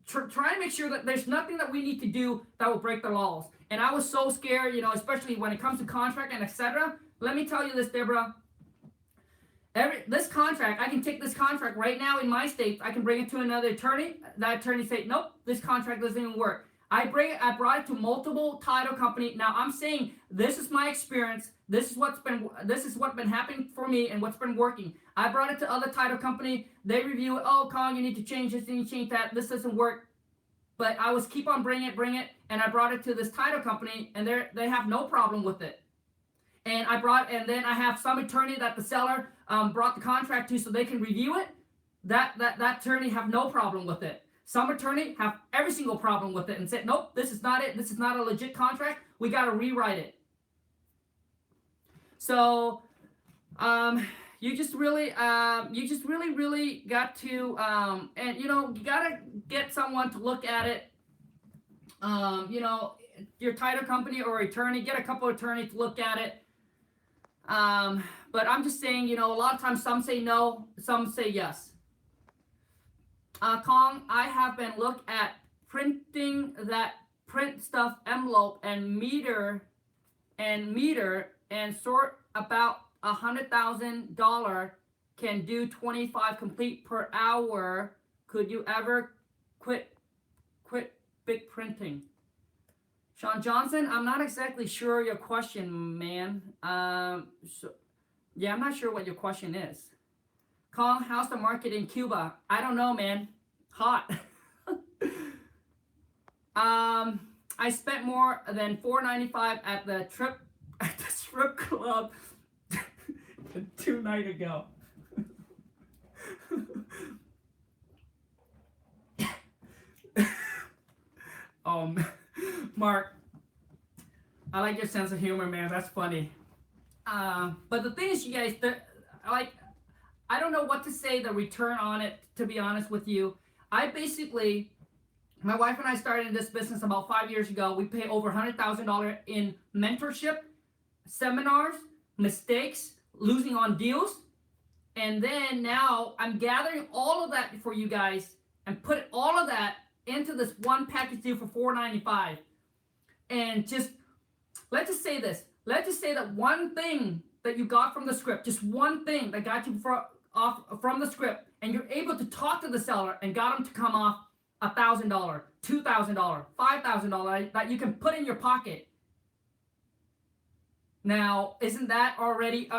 try to make sure that there's nothing that we need to do that will break the laws. And I was so scared, especially when it comes to contract and etc. Let me tell you this, Deborah. This contract, I can take this contract right now in my state. I can bring it to another attorney. That attorney say, nope, this contract doesn't even work. I brought it to multiple title company. Now I'm saying, this is my experience. This is what's been happening for me and what's been working. I brought it to other title company. They review it. Oh, Colin, you need to change this, you need to change that. This doesn't work. But I was keep on bring it, and I brought it to this title company, and they have no problem with it. And then I have some attorney that the seller brought the contract to, so they can review it. That attorney have no problem with it. Some attorney have every single problem with it and said, nope, this is not it. This is not a legit contract. We got to rewrite it. So, you just really got to, and you got to get someone to look at it. Your title company or attorney, get a couple of attorneys to look at it. But I'm just saying, a lot of times some say no, some say yes. Kong, I have been looked at printing that print stuff envelope and meter and sort about $100,000 can do 25 complete per hour. Could you ever quit big printing? Sean Johnson, I'm not exactly sure your question, man. I'm not sure what your question is. Kong, how's the market in Cuba? I don't know, man. Hot. I spent more than $4.95 at the strip club 2 nights ago. Mark, I like your sense of humor, man. That's funny. But the thing is, you guys, I don't know what to say the return on it, to be honest with you. I basically My wife and I started in this business about 5 years ago. We pay over $100,000 in mentorship, seminars, mistakes, losing on deals. And then now I'm gathering all of that for you guys and put all of that into this one package deal for $495. And just let's just say this. Let's just say that one thing that you got from the script, just one thing that got you off from the script, and you're able to talk to the seller and got them to come off $1,000, $2,000, $5,000 that you can put in your pocket. Now, isn't that already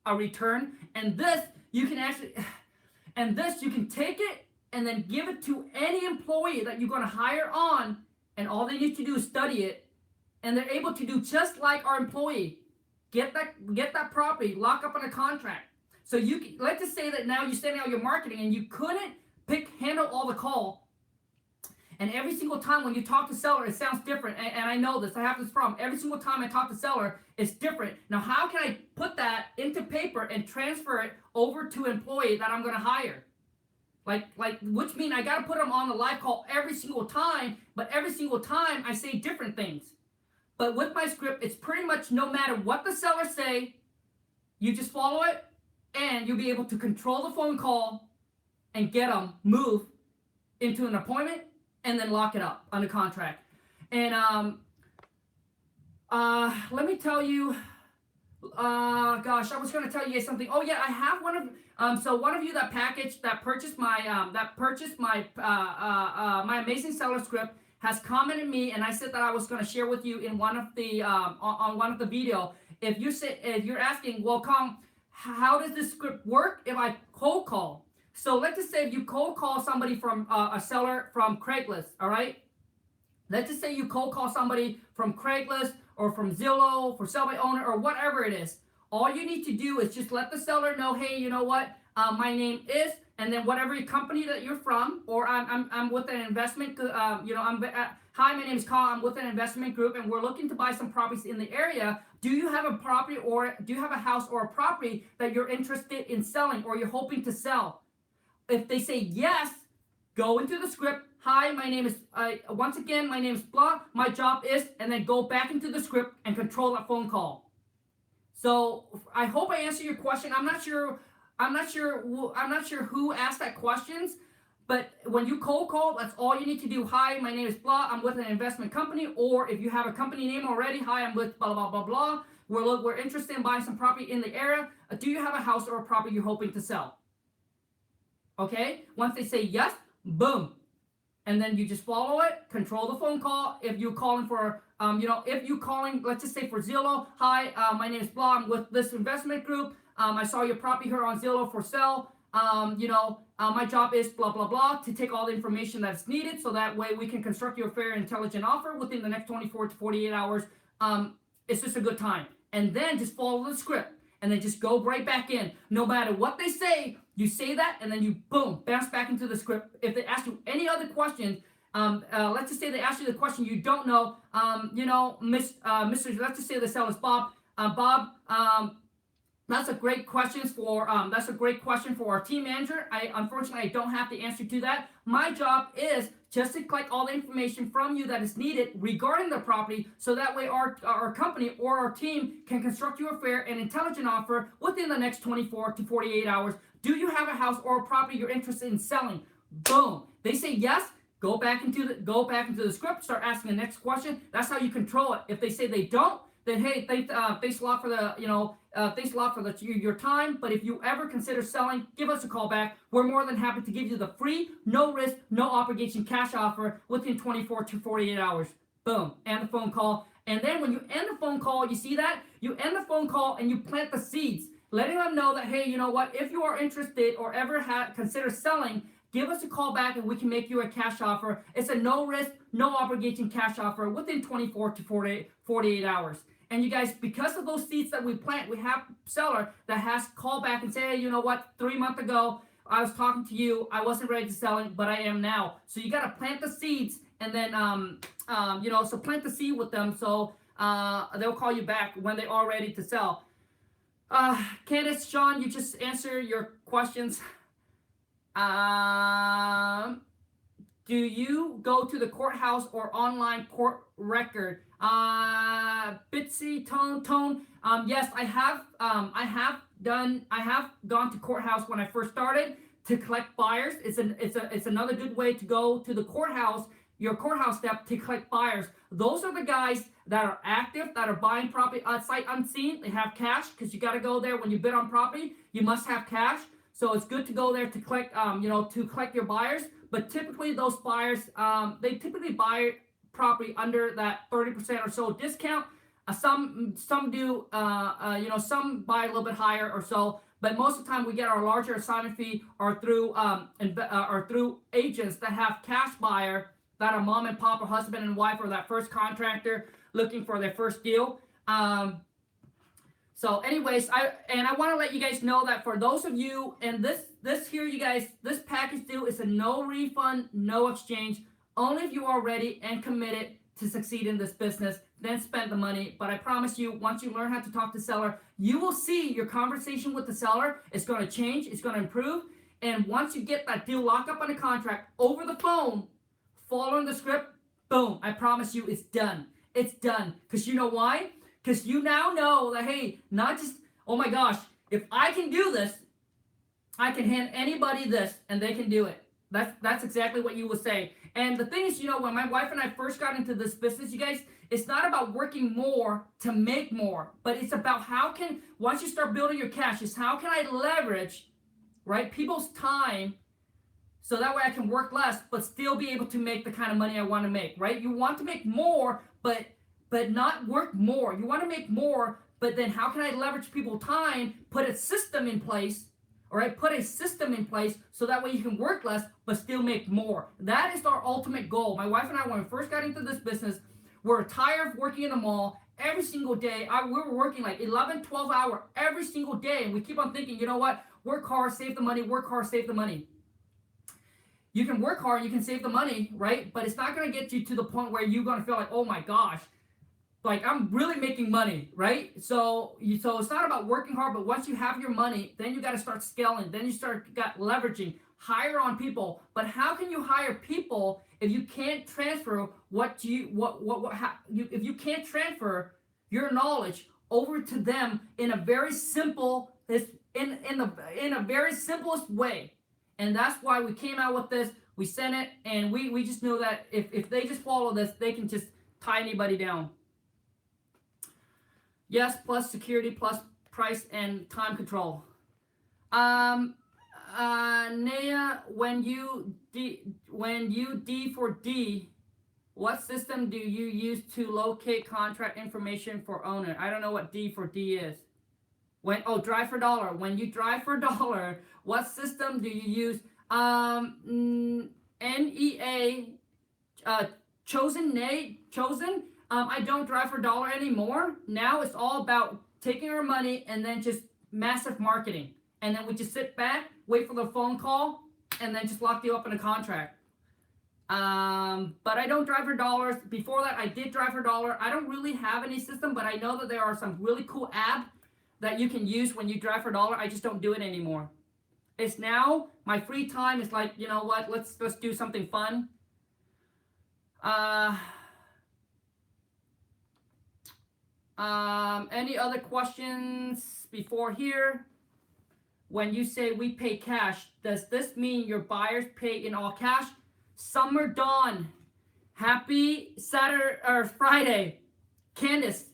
a return? And this you can actually, and this you can take it and then give it to any employee that you're going to hire on, and all they need to do is study it, and they're able to do just like our employee. Get that property, lock up on a contract. So let's just say that now you're sending out your marketing and you couldn't handle all the call. And every single time when you talk to seller, it sounds different. And I know this. I have this problem. Every single time I talk to seller, it's different. Now, how can I put that into paper and transfer it over to an employee that I'm going to hire? Which means I got to put them on the live call every single time. But every single time I say different things. But with my script, it's pretty much no matter what the seller say, you just follow it, and you'll be able to control the phone call and get them move into an appointment and then lock it up on the contract. And let me tell you, gosh, I was going to tell you guys something. Oh yeah, I have one of so one of you that purchased my my amazing seller script has commented me, and I said that I was going to share with you in one of the on one of the video. If you're asking, well, how does this script work if I cold call? So let's just say if you cold call somebody from a seller from Craigslist, all right? Let's just say you cold call somebody from Craigslist or from Zillow, for sell by owner, or whatever it is. All you need to do is just let the seller know, hey, you know what? My name is, and then whatever company that you're from, or I'm with an investment, hi, my name is Carl, I'm with an investment group, and we're looking to buy some properties in the area. Do you have a property, or do you have a house or a property that you're interested in selling, or you're hoping to sell? If they say yes, go into the script. Hi, my name is, once again, my name is blah, my job is, and then go back into the script and control that phone call. So I hope I answered your question. I'm not sure who asked that questions, but when you cold call, that's all you need to do. Hi, my name is blah, I'm with an investment company, or if you have a company name already, hi, I'm with blah, blah, blah, blah. We're interested in buying some property in the area. Do you have a house or a property you're hoping to sell? Okay, once they say yes, boom. And then you just follow it, control the phone call. If you're calling for, if you're calling, let's just say for Zillow, hi, my name is blah, I'm with this investment group. I saw your property here on Zillow for sale. My job is blah, blah, blah, to take all the information that's needed, so that way we can construct you a fair, intelligent offer within the next 24 to 48 hours. It's just a good time. And then just follow the script, and then just go right back in. No matter what they say, you say that, and then you, boom, bounce back into the script. If they ask you any other questions, let's just say they ask you the question you don't know, Mr. Let's just say the seller's Bob. Bob, that's a great question for our team manager. Unfortunately, I don't have the answer to that. My job is just to collect all the information from you that is needed regarding the property, so that way our company or our team can construct you a fair and intelligent offer within the next 24 to 48 hours. Do you have a house or a property you're interested in selling? Boom. They say yes. Go back into the script. Start asking the next question. That's how you control it. If they say they don't, then hey, thanks a lot for your time. But if you ever consider selling, give us a call back. We're more than happy to give you the free, no risk, no obligation cash offer within 24 to 48 hours. Boom, end the phone call. And then when you end the phone call, you see that? You end the phone call and you plant the seeds, letting them know that, hey, you know what? If you are interested or ever consider selling, give us a call back and we can make you a cash offer. It's a no risk, no obligation cash offer within 24 to 48 hours. And you guys, because of those seeds that we plant, we have seller that has called back and say, hey, you know what? 3 months ago, I was talking to you. I wasn't ready to sell it, but I am now. So you got to plant the seeds, and then, so plant the seed with them, so they'll call you back when they are ready to sell. Candace, Sean, you just answer your questions. Do you go to the courthouse or online court record? Bitsy Tone. Yes, I have gone to courthouse when I first started to collect buyers. It's another good way to go to the courthouse, your courthouse step, to collect buyers. Those are the guys that are active, that are buying property sight unseen. They have cash, because you got to go there when you bid on property. You must have cash, so it's good to go there to collect, to collect your buyers. But typically, those buyers, they typically buy property under that 30% or so discount. Some do, some buy a little bit higher or so. But most of the time, we get our larger assignment fee or through agents that have cash buyer, that are mom and pop or husband and wife, or that first contractor looking for their first deal. So anyways, I want to let you guys know that for those of you, and this here, you guys, this package deal is a no refund, no exchange. Only if you are ready and committed to succeed in this business, then spend the money. But I promise you, once you learn how to talk to seller, you will see your conversation with the seller is going to change. It's going to improve. And once you get that deal locked up on a contract over the phone, following the script, boom, I promise you it's done. It's done. Because you know why? Because you now know that, hey, not just, oh my gosh, if I can do this, I can hand anybody this and they can do it. That's exactly what you will say. And the thing is, when my wife and I first got into this business, you guys, it's not about working more to make more, but it's about once you start building your cash, is how can I leverage, right, people's time, so that way I can work less, but still be able to make the kind of money I want to make, right? You want to make more, but not work more. You want to make more, but then how can I leverage people's time, put a system in place, all right? Put a system in place so that way you can work less, but still make more. That is our ultimate goal. My wife and I, when we first got into this business, we're tired of working in the mall every single day. We were working like 11, 12 hours every single day, and we keep on thinking, you know what? Work hard, save the money, work hard, save the money. You can work hard, you can save the money, right? But it's not going to get you to the point where you're going to feel like, oh my gosh, like I'm really making money, right? So it's not about working hard, but once you have your money, then you got to start scaling. Then you got leveraging, hire on people. But how can you hire people if you can't transfer if you can't transfer your knowledge over to them in a very simple, in a very simplest way? And that's why we came out with this. We sent it, and we just know that if they just follow this, they can just tie anybody down. Yes, plus security, plus price and time control. Naya, when you D for D, what system do you use to locate contract information for owner? I don't know what D for D is. Drive for dollar. When you drive for dollar, what system do you use? NEA, chosen. I don't drive for dollar anymore. Now it's all about taking our money and then just massive marketing. And then we just sit back, wait for the phone call, and then just lock you up in a contract. But I don't drive for dollars. Before that, I did drive for dollar. I don't really have any system, but I know that there are some really cool apps that you can use when you drive for dollar. I just don't do it anymore. It's now my free time is like, you know what? Let's do something fun. Any other questions before here? When you say we pay cash, does this mean your buyers pay in all cash? Summer Dawn, happy Saturday or Friday. Candace,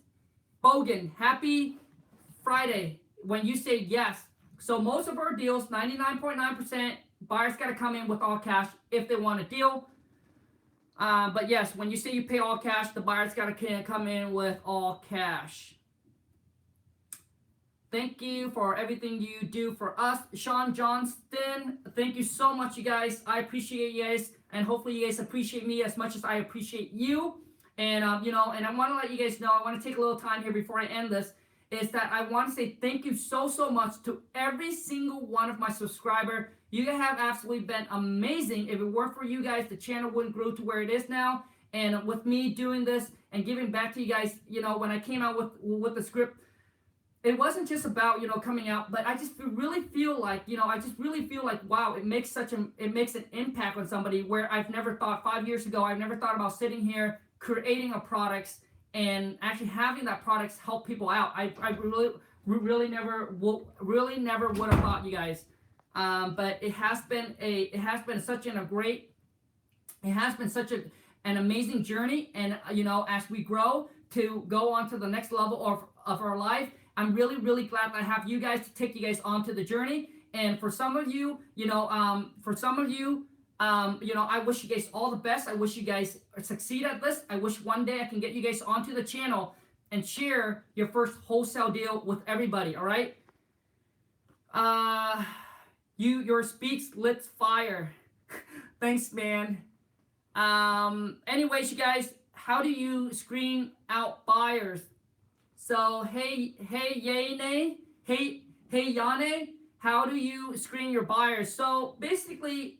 Bogan, happy Friday. When you say yes, so most of our deals, 99.9%, buyers got to come in with all cash if they want a deal. But yes, when you say you pay all cash, the buyers got to come in with all cash. Thank you for everything you do for us. Sean Johnston, thank you so much, you guys. I appreciate you guys, and hopefully you guys appreciate me as much as I appreciate you. And, and I want to let you guys know, I want to take a little time here before I end this, is that I want to say thank you so much to every single one of my subscribers. You guys have absolutely been amazing. If it weren't for you guys, the channel wouldn't grow to where it is now. And with me doing this and giving back to you guys, when I came out with the script, it wasn't just about, coming out, but I just really feel like, wow, it makes an impact on somebody where I've never thought 5 years ago, I've never thought about sitting here creating a product and actually having that product help people out. I really never would have thought, you guys. But it has been such an amazing journey, and as we grow to go on to the next level of our life, I'm really glad that I have you guys to take you guys onto the journey. And for some of you, I wish you guys all the best. I wish you guys succeed at this. I wish one day I can get you guys onto the channel and share your first wholesale deal with everybody. All right. Your speaks lit fire. Thanks, man. Anyways, you guys, how do you screen out buyers? So hey Yane, hey Yane, how do you screen your buyers? So basically,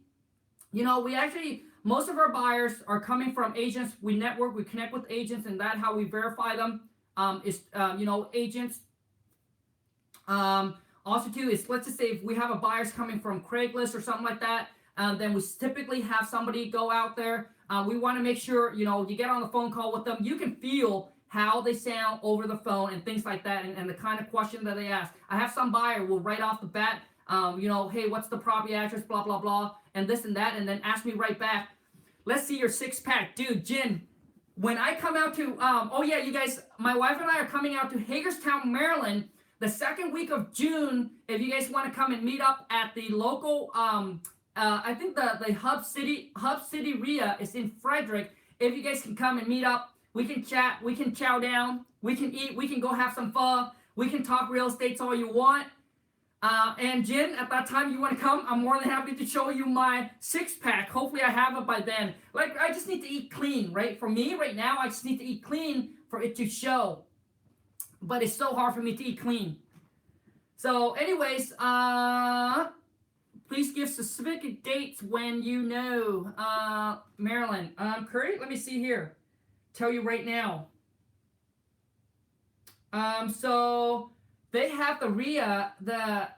we actually, most of our buyers are coming from agents. We network, we connect with agents, and that's how we verify them. Agents. Also too is, let's just say if we have a buyers coming from Craigslist or something like that, then we typically have somebody go out there. We want to make sure, you get on the phone call with them. You can feel how they sound over the phone and things like that, and the kind of question that they ask. I have some buyer will right off the bat, hey, what's the property address, blah, blah, blah, and this and that, and then ask me right back, let's see your 6-pack. Dude, Jin, when I come out to, you guys, my wife and I are coming out to Hagerstown, Maryland, the second week of June. If you guys want to come and meet up at the local, I think the Hub City REHA is in Frederick. If you guys can come and meet up, we can chat, we can chow down, we can eat, we can go have some fun, we can talk real estate all you want. And Jin, at that time you want to come, I'm more than happy to show you my 6-pack. Hopefully I have it by then. Like, I just need to eat clean, right? For me right now, I just need to eat clean for it to show. But it's so hard for me to eat clean. So anyways, please give specific dates when you know. Maryland. Curry, let me see here. Tell you right now. So they have the REHA. The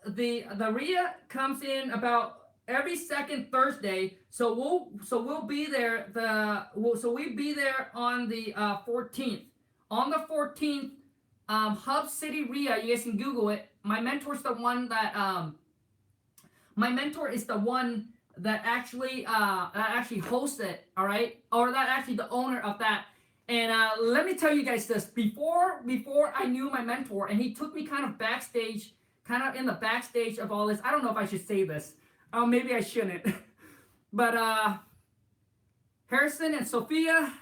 REHA comes in about every second Thursday. So we'll be there. We'll be there on the 14th. On the 14th, Hub City REHA. You guys can Google it. My mentor is the one that actually hosts it, all right, or that actually the owner of that. And let me tell you guys this, before I knew my mentor, and he took me kind of in the backstage of all this. I don't know if I should say this, maybe I shouldn't. But Harrison and Sophia,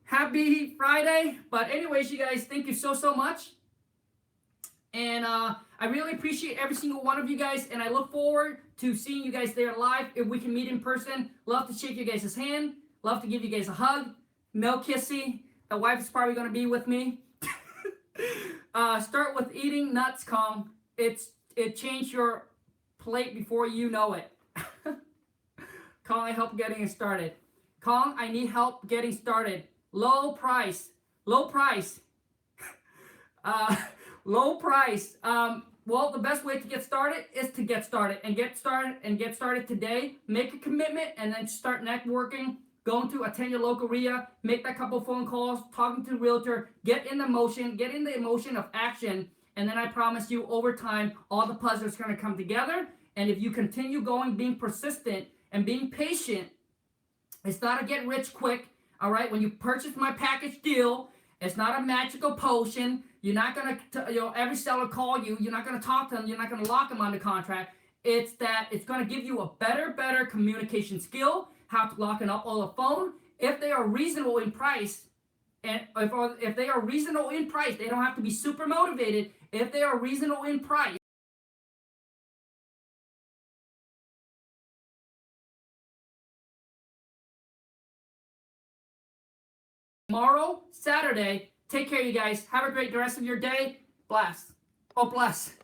happy Friday. But anyways, you guys, thank you so much. And I really appreciate every single one of you guys, and I look forward to seeing you guys there live. If we can meet in person, love to shake you guys' hand, love to give you guys a hug. No kissy. The wife is probably going to be with me. Start with eating nuts, Kong. It changed your plate before you know it. Kong, I help getting it started. Kong, I need help getting started. Low price. Low price. Well, the best way to get started is to get started and get started today. Make a commitment and then start networking. Going to attend your local REHA, make that couple phone calls, talking to the realtor, get in the emotion of action, and then I promise you, over time, all the puzzles are going to come together. And if you continue going, being persistent and being patient, it's not a get rich quick. All right, when you purchase my package deal, it's not a magical potion. You're not going to, every seller call you. You're not going to talk to them. You're not going to lock them under contract. It's that it's going to give you a better communication skill, how to lock it up on the phone. If they are reasonable in price, and if they are reasonable in price, they don't have to be super motivated. If they are reasonable in price, tomorrow, Saturday. Take care, you guys. Have a great rest of your day. Bless. Oh, bless.